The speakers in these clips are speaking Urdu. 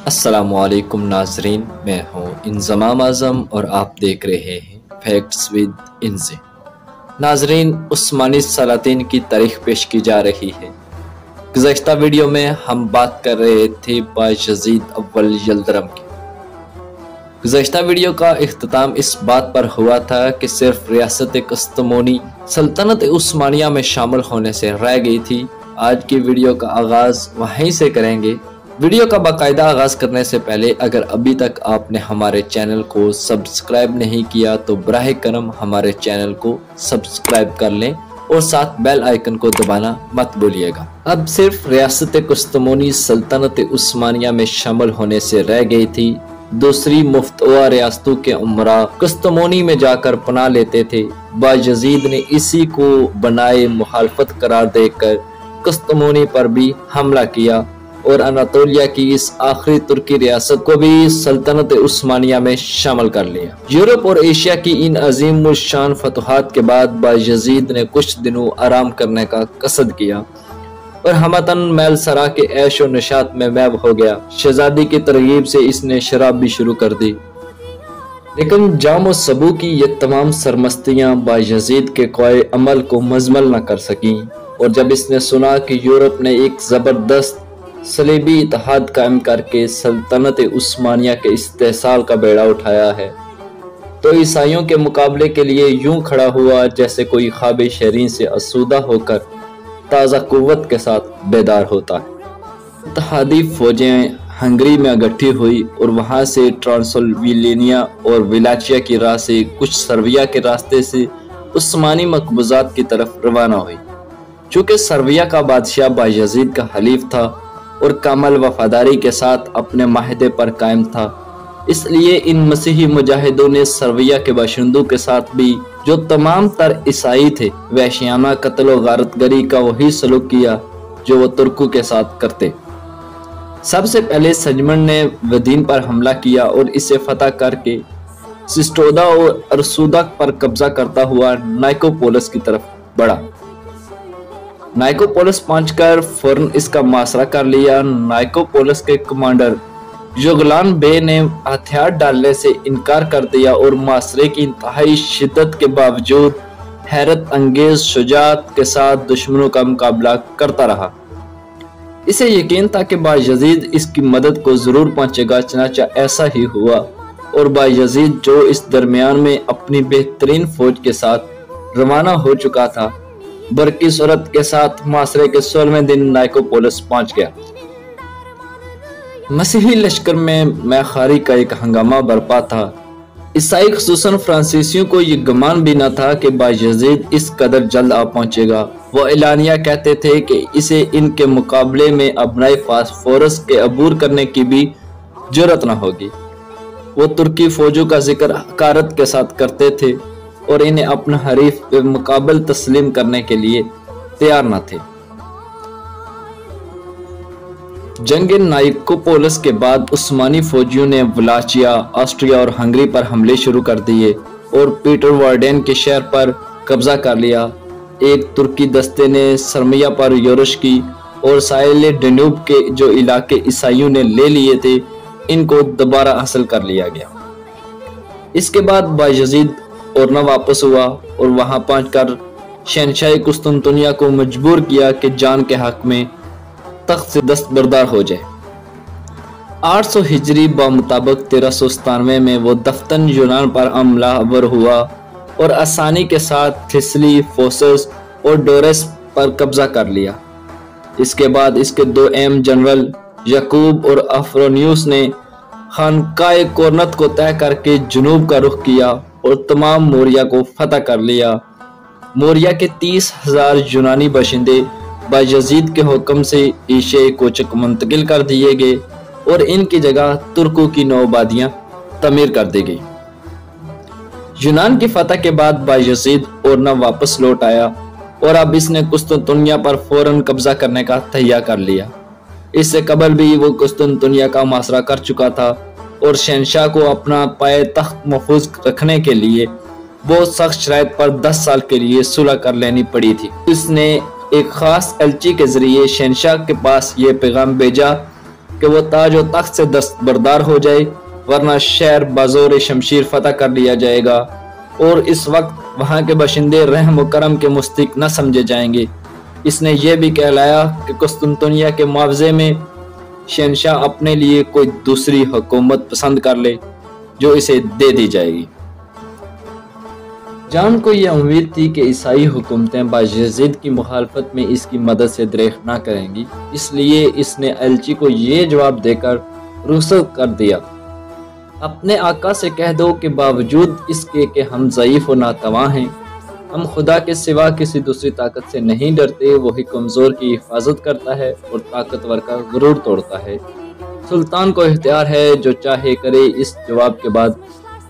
السلام علیکم ناظرین، میں ہوں انضمام اعظم اور آپ دیکھ رہے ہیں فیکٹس ود انزے۔ ناظرین، عثمانی سلاطین کی تاریخ پیش کی جا رہی ہے۔ گزشتہ ویڈیو میں ہم بات کر رہے تھے بایزید اول یلدرم کی۔ گزشتہ ویڈیو کا اختتام اس بات پر ہوا تھا کہ صرف ریاست قسطنطنیہ سلطنت عثمانیہ میں شامل ہونے سے رہ گئی تھی۔ آج کی ویڈیو کا آغاز وہیں سے کریں گے۔ ویڈیو کا باقاعدہ آغاز کرنے سے پہلے اگر ابھی تک آپ نے ہمارے چینل کو سبسکرائب نہیں کیا تو براہ کرم ہمارے چینل کو سبسکرائب کر لیں اور ساتھ بیل آئیکن کو دبانا مت بھولیے گا۔ اب صرف ریاست قسطنطنیہ سلطنت عثمانیہ میں شامل ہونے سے رہ گئی تھی۔ دوسری مفتوحہ ریاستوں کے امراء قسطنطنیہ میں جا کر پناہ لیتے تھے۔ بایزید نے اسی کو بنائے مخالفت قرار دے کر قسطنطنیہ پر بھی حملہ کیا اور اناطولیہ کی اس آخری ترکی ریاست کو بھی سلطنت عثمانیہ میں شامل کر لیا۔ یورپ اور ایشیا کی ان عظیم الشان فتوحات کے بعد بایزید نے کچھ دنوں آرام کرنے کا قصد کیا اور ہمتاً میل سرا کے عیش و نشاط میں محو ہو گیا۔ شہزادی کی ترغیب سے اس نے شراب بھی شروع کر دی، لیکن جام و سبو کی یہ تمام سرمستیاں بایزید کے قوائے عمل کو مزمل نہ کر سکیں، اور جب اس نے سنا کہ یورپ نے ایک زبردست صلیبی اتحاد قائم کر کے سلطنت عثمانیہ کے استحصال کا بیڑا اٹھایا ہے، تو عیسائیوں کے مقابلے کے لیے یوں کھڑا ہوا جیسے کوئی خواب شیریں سے آسودہ ہو کر تازہ قوت کے ساتھ بیدار ہوتا ہے۔ اتحادی فوجیں ہنگری میں اکٹھی ہوئی اور وہاں سے ٹرانسلوینیا اور ولاچیا کی راہ سے کچھ سرویا کے راستے سے عثمانی مقبوضات کی طرف روانہ ہوئی۔ چونکہ سرویا کا بادشاہ بایزید کا حلیف تھا اور کامل وفاداری کے ساتھ اپنے معاہدے پر قائم تھا، اس لیے ان مسیحی مجاہدوں نے سرویا کے باشندوں کے ساتھ بھی، جو تمام تر عیسائی تھے، وحشیانہ قتل و غارت گری کا وہی سلوک کیا جو وہ ترکوں کے ساتھ کرتے۔ سب سے پہلے سجمن نے ودین پر حملہ کیا اور اسے فتح کر کے سسٹودا اور ارسودا پر قبضہ کرتا ہوا نائکوپولس کی طرف بڑھا۔ نائکوپولس پہنچ کر فوراً اس کا محاصرہ کر لیا۔ نائکوپولس کے کمانڈر یوگلان بے نے ہتھیار ڈالنے سے انکار کر دیا اور محاصرے کی انتہائی شدت کے باوجود حیرت انگیز شجاعت کے ساتھ دشمنوں کا مقابلہ کرتا رہا۔ اسے یقین تھا کہ بایزید اس کی مدد کو ضرور پہنچے گا، چنانچہ ایسا ہی ہوا، اور بایزید جو اس درمیان میں اپنی بہترین فوج کے ساتھ روانہ ہو چکا تھا، برقی صورت کے ساتھ محاصرے کے 16ویں دن نائکوپولس پہنچ گیا۔ مسیحی لشکر میں میخاری کا ایک ہنگامہ برپا تھا۔ عیسائی خصوصاً فرانسیسیوں کو یہ گمان بھی نہ تھا کہ بایزید اس قدر جلد آ پہنچے گا۔ وہ اعلانیہ کہتے تھے کہ اسے ان کے مقابلے میں ابنائے فاسفورس کے عبور کرنے کی بھی جرأت نہ ہوگی۔ وہ ترکی فوجوں کا ذکر حقارت کے ساتھ کرتے تھے اور انہیں اپنا حریف پہ مقابل تسلیم کرنے کے لیے تیار نہ تھے۔ جنگ نائکوپولس کے بعد عثمانی فوجیوں نے ولاچیا، آسٹریا اور ہنگری پر حملے شروع کر دیے اور پیٹر وارڈین کے شہر پر قبضہ کر لیا۔ ایک ترکی دستے نے سرمیا پر یورش کی اور ساحل ڈینوب کے جو علاقے عیسائیوں نے لے لیے تھے، ان کو دوبارہ حاصل کر لیا گیا۔ اس کے بعد بایزید اور نہ واپس ہوا اور وہاں پہنچ کر شہنشاہ قسطنطنیہ کو مجبور کیا کہ جان کے حق میں تخت سے دستبردار ہو جائے۔ 800 ہجری بمطابق 1397 میں وہ دفتن یونان پر حملہ آور ہوا اور آسانی کے ساتھ تھیسلی، فوسس اور ڈورس پر قبضہ کر لیا۔ اس کے بعد اس کے دو اہم جنرل یعقوب اور افرونیوس نے خانقاہ کورنت کو طے کر کے جنوب کا رخ کیا اور تمام موریہ کو فتح کر لیا۔ موریہ کے 30,000 یونانی باشندے بایزید کے حکم سے ایشیائے کوچک منتقل کر دیے گئے اور ان کی جگہ ترکوں کی 9 آبادیاں تعمیر کر دی گئی۔ یونان کی فتح کے بعد بایزید اور نہ واپس لوٹ آیا اور اب اس نے قسطنطنیہ پر فوراً قبضہ کرنے کا تہیہ کر لیا۔ اس سے قبل بھی وہ قسطنطنیہ کا محاصرہ کر چکا تھا اور شہنشاہ کو اپنا پائے تخت محفوظ رکھنے کے لیے بہت سخت شرائط پر 10 سال کے لیے صلح کر لینی پڑی تھی۔ اس نے ایک خاص ایلچی کے ذریعے شہنشاہ کے پاس یہ پیغام بھیجا کہ وہ تاج و تخت سے دستبردار ہو جائے، ورنہ شہر بازور شمشیر فتح کر لیا جائے گا، اور اس وقت وہاں کے باشندے رحم و کرم کے مستحق نہ سمجھے جائیں گے۔ اس نے یہ بھی کہلایا کہ قسطنطنیہ کے معاوضے میں شہنشاہ اپنے لیے کوئی دوسری حکومت پسند کر لے جو اسے دے دی جائے گی۔ جان کو یہ امید تھی کہ عیسائی حکومتیں بایزید کی مخالفت میں اس کی مدد سے دریغ نہ کریں گی، اس لیے اس نے ایلچی کو یہ جواب دے کر رخصت کر دیا: اپنے آقا سے کہہ دو کہ باوجود اس کے کہ ہم ضعیف و ناتواں ہیں، ہم خدا کے سوا کسی دوسری طاقت سے نہیں ڈرتے۔ وہی کمزور کی حفاظت کرتا ہے اور طاقتور کا غرور توڑتا ہے۔ سلطان کو اختیار ہے، جو چاہے کرے۔ اس جواب کے بعد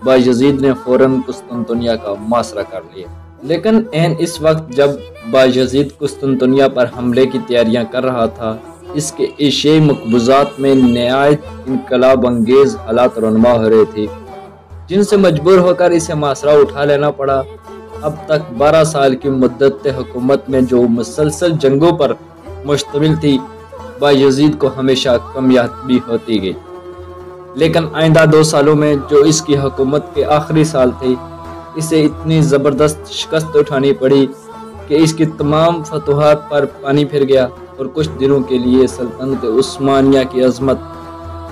بایزید نے فوراً قسطنطنیہ کا محاصرہ کر لیا۔ لیکن عین اس وقت جب بایزید قسطنطنیہ پر حملے کی تیاریاں کر رہا تھا، اس کے ایشیائی مقبوضات میں نہایت انقلاب انگیز حالات رونما ہو رہے تھے، جن سے مجبور ہو کر اسے محاصرہ اٹھا لینا پڑا۔ اب تک 12 سال کی مدت حکومت میں جو مسلسل جنگوں پر مشتمل تھی، بایزید کو ہمیشہ کامیابی ہوتی گئی۔ لیکن آئندہ 2 سالوں میں جو اس کی حکومت کے آخری سال تھے، اسے اتنی زبردست شکست اٹھانی پڑی کہ اس کی تمام فتوحات پر پانی پھر گیا اور کچھ دنوں کے لیے سلطنت عثمانیہ کی عظمت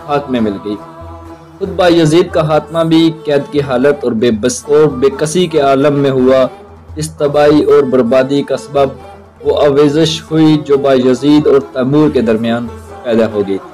خاک میں مل گئی۔ خود بایزید کا خاتمہ بھی قید کی حالت اور بے کسی کے عالم میں ہوا۔ اس تباہی اور بربادی کا سبب وہ آویزش ہوئی جو بایزید اور تیمور کے درمیان پیدا ہو گئی تھی۔